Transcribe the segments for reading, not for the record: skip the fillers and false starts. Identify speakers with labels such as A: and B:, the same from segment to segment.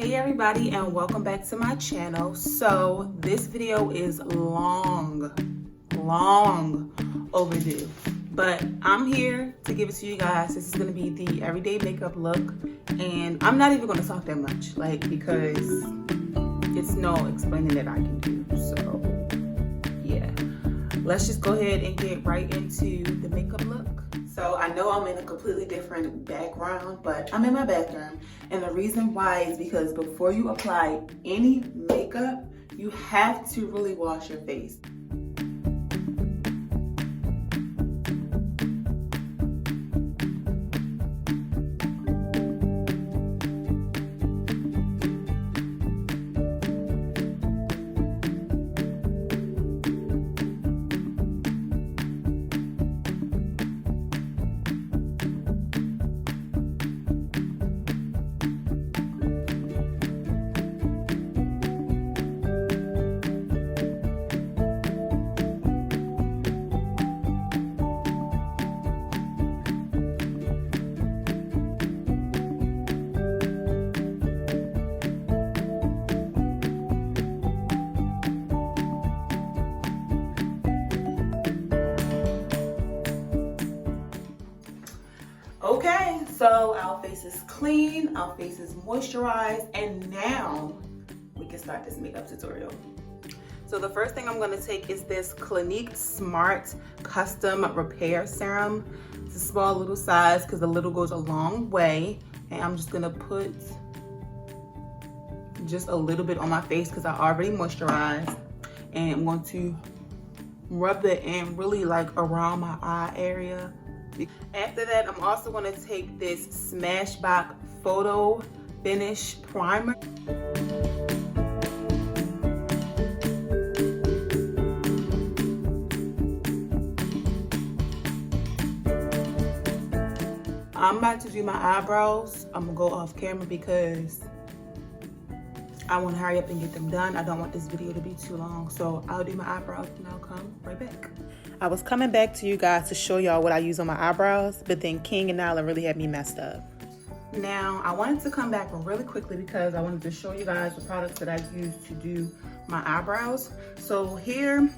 A: Hey everybody, and welcome back to my channel. So this video is long overdue, but I'm here to give it to you guys. This is going to be the everyday makeup look, and I'm not even going to talk that much, because it's no explaining that I can do. So yeah, let's just go ahead and get right into the makeup look. So I know I'm in a completely different background, but I'm in my bathroom. And the reason why is because before you apply any makeup, you have to really wash your face. Okay, so our face is clean, our face is moisturized, and now we can start this makeup tutorial. So the first thing I'm going to take is this Clinique Smart Custom Repair Serum. It's a small little size because the little goes a long way, and I'm just going to put just a little bit on my face because I already moisturized, and I'm going to rub it in really around my eye area. After that, I'm also going to take this Smashbox Photo Finish Primer. I'm about to do my eyebrows. I'm going to go off camera because I want to hurry up and get them done. I don't want this video to be too long. So I'll do my eyebrows and I'll come right back. I was coming back to you guys to show y'all what I use on my eyebrows, but then King and Nyla really had me messed up. Now, I wanted to come back really quickly because I wanted to show you guys the products that I use to do my eyebrows. So here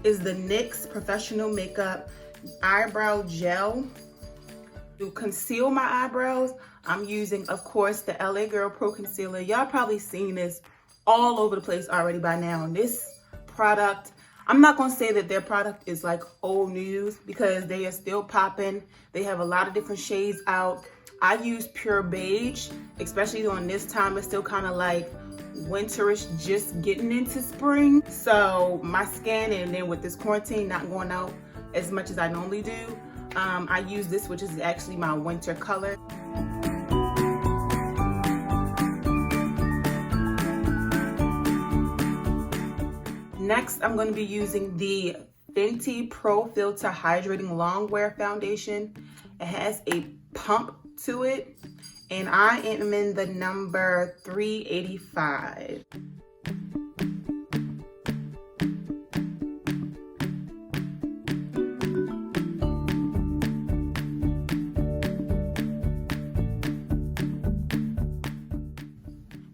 A: is the NYX Professional Makeup Eyebrow Gel. To conceal my eyebrows, I'm using, of course, the LA Girl Pro Concealer. Y'all probably seen this all over the place already by now. And this product, I'm not going to say that their product is old news because they are still popping. They have a lot of different shades out. I use Pure Beige, especially on this time. It's still kind of winterish, just getting into spring. So my skin, and then with this quarantine not going out as much as I normally do, I use this, which is actually my winter color. Next, I'm going to be using the Fenty Pro Filt'r Hydrating Longwear Foundation. It has a pump to it, and I am in the number 385.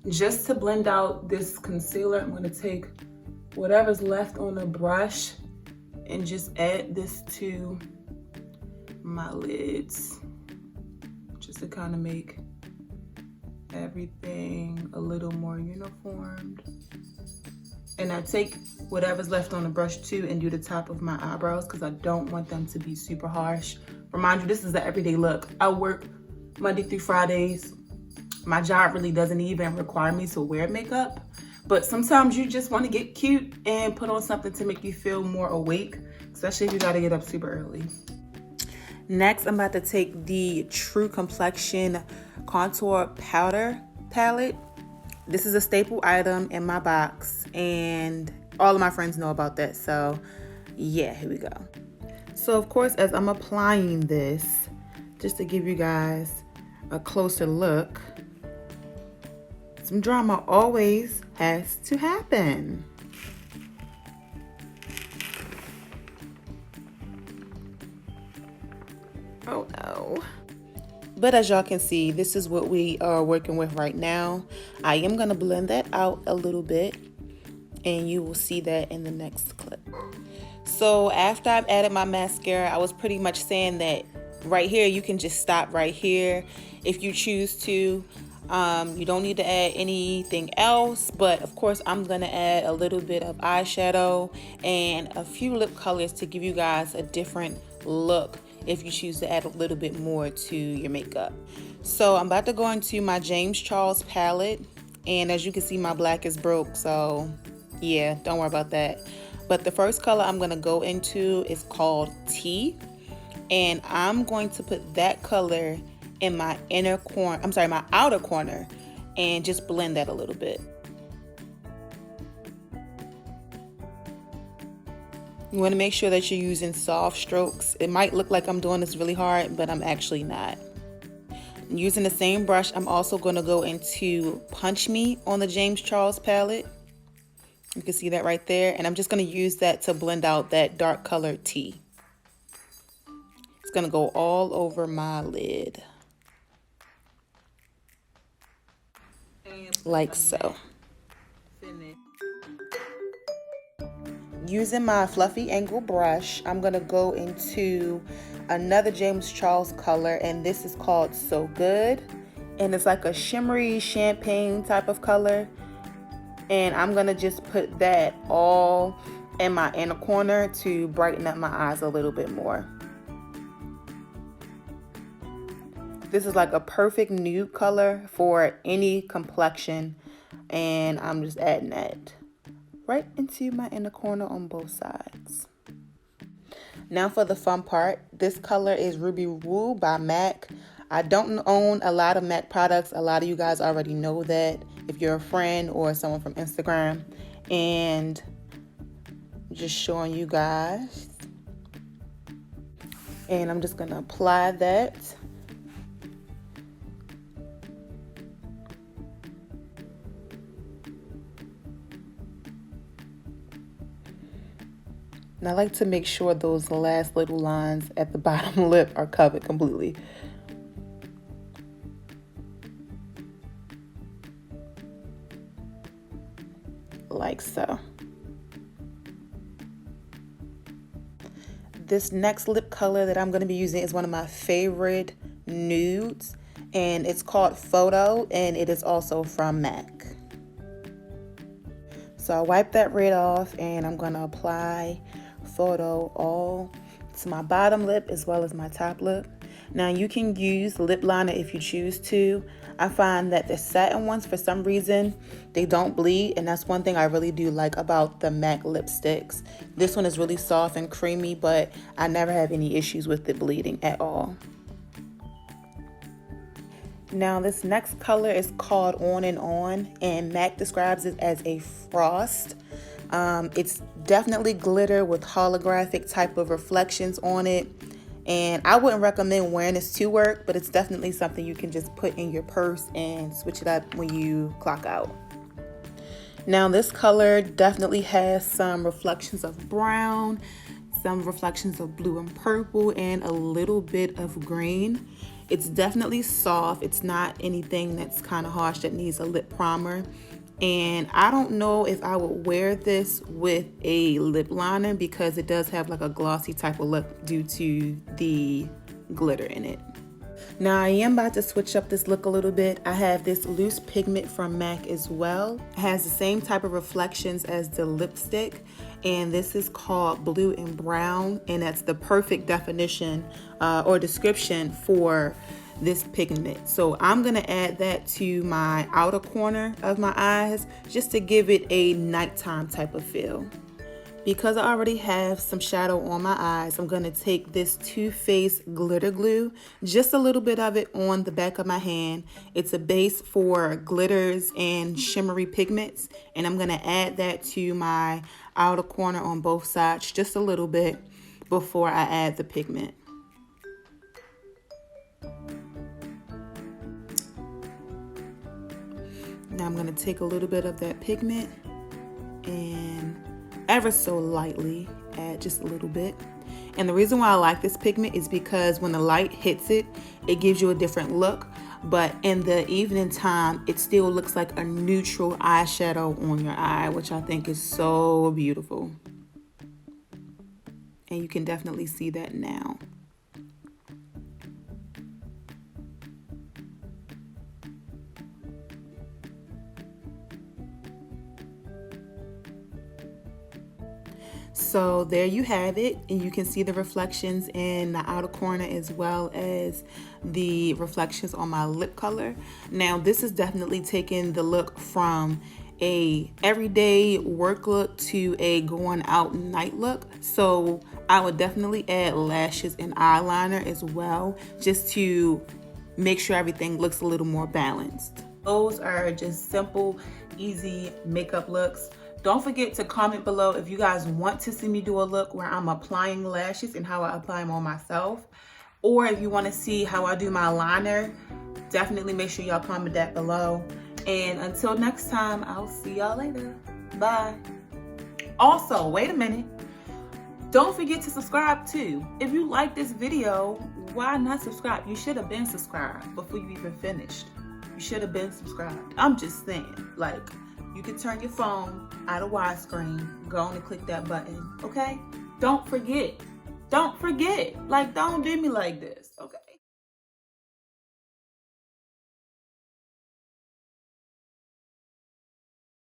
A: Just to blend out this concealer, I'm going to take whatever's left on the brush and just add this to my lids, just to kind of make everything a little more uniformed. And I take whatever's left on the brush too and do the top of my eyebrows because I don't want them to be super harsh. Remind you, this is the everyday look. I work Monday through Fridays. My job really doesn't even require me to wear makeup, but sometimes you just want to get cute and put on something to make you feel more awake, especially if you got to get up super early. Next, I'm about to take the True Complexion Contour Powder Palette. This is a staple item in my box, and all of my friends know about that, so yeah, here we go. So of course, as I'm applying this, just to give you guys a closer look, some drama always has to happen. Oh no. But as y'all can see, this is what we are working with right now. I am going to blend that out a little bit, and you will see that in the next clip. So after I've added my mascara, I was pretty much saying that right here, you can just stop right here if you choose to. You don't need to add anything else, but of course I'm going to add a little bit of eyeshadow and a few lip colors to give you guys a different look if you choose to add a little bit more to your makeup. So I'm about to go into my James Charles palette, and as you can see, my black is broke, so yeah, don't worry about that. But the first color I'm going to go into is called Tea, and I'm going to put that color in my my outer corner, and just blend that a little bit. You want to make sure that you're using soft strokes. It might look like I'm doing this really hard, but I'm actually not. Using the same brush, I'm also going to go into Punch Me on the James Charles palette. You can see that right there, and I'm just going to use that to blend out that dark color Tea. It's going to go all over my lid, like so. Using my fluffy angle brush, I'm going to go into another James Charles color, and this is called So Good, and it's like a shimmery champagne type of color, and I'm going to just put that all in my inner corner to brighten up my eyes a little bit more. This is like a perfect nude color for any complexion, and I'm just adding that right into my inner corner on both sides. Now for the fun part, this color is Ruby Woo by M.A.C. I don't own a lot of M.A.C products. A lot of you guys already know that if you're a friend or someone from Instagram, and just showing you guys. And I'm just gonna apply that. And I like to make sure those last little lines at the bottom lip are covered completely. Like so. This next lip color that I'm going to be using is one of my favorite nudes, and it's called Photo, and it is also from M.A.C. So I wipe that red off, and I'm going to apply Photo all to my bottom lip as well as my top lip. Now you can use lip liner if you choose to. I find that the satin ones, for some reason, they don't bleed, and that's one thing I really do like about the M.A.C lipsticks. This one is really soft and creamy, but I never have any issues with it bleeding at all. Now this next color is called On and On, and M.A.C describes it as a frost. It's definitely glitter with holographic type of reflections on it, and I wouldn't recommend wearing this to work, but it's definitely something you can just put in your purse and switch it up when you clock out. Now this color definitely has some reflections of brown, some reflections of blue and purple, and a little bit of green. It's definitely soft. It's not anything that's kind of harsh that needs a lip primer. And I don't know if I would wear this with a lip liner because it does have like a glossy type of look due to the glitter in it. Now I am about to switch up this look a little bit. I have this loose pigment from M.A.C as well. It has the same type of reflections as the lipstick, and this is called Blue and Brown, and that's the perfect definition or description for this pigment. So I'm gonna add that to my outer corner of my eyes just to give it a nighttime type of feel. Because I already have some shadow on my eyes, I'm gonna take this Too Faced glitter glue, just a little bit of it on the back of my hand. It's a base for glitters and shimmery pigments, and I'm gonna add that to my outer corner on both sides just a little bit before I add the pigment. Now I'm going to take a little bit of that pigment and ever so lightly add just a little bit. And the reason why I like this pigment is because when the light hits it, it gives you a different look. But in the evening time, it still looks like a neutral eyeshadow on your eye, which I think is so beautiful. And you can definitely see that now. So there you have it, and you can see the reflections in the outer corner as well as the reflections on my lip color. Now this is definitely taking the look from a everyday work look to a going out night look. So I would definitely add lashes and eyeliner as well, just to make sure everything looks a little more balanced. Those are just simple, easy makeup looks. Don't forget to comment below if you guys want to see me do a look where I'm applying lashes and how I apply them on myself. Or if you want to see how I do my liner, definitely make sure y'all comment that below. And until next time, I'll see y'all later. Bye. Also, wait a minute. Don't forget to subscribe too. If you like this video, why not subscribe? You should have been subscribed before you even finished. You should have been subscribed. I'm just saying, like, you can turn your phone out of widescreen, go on and click that button, okay? Don't forget. Don't forget. Like, don't do me like this.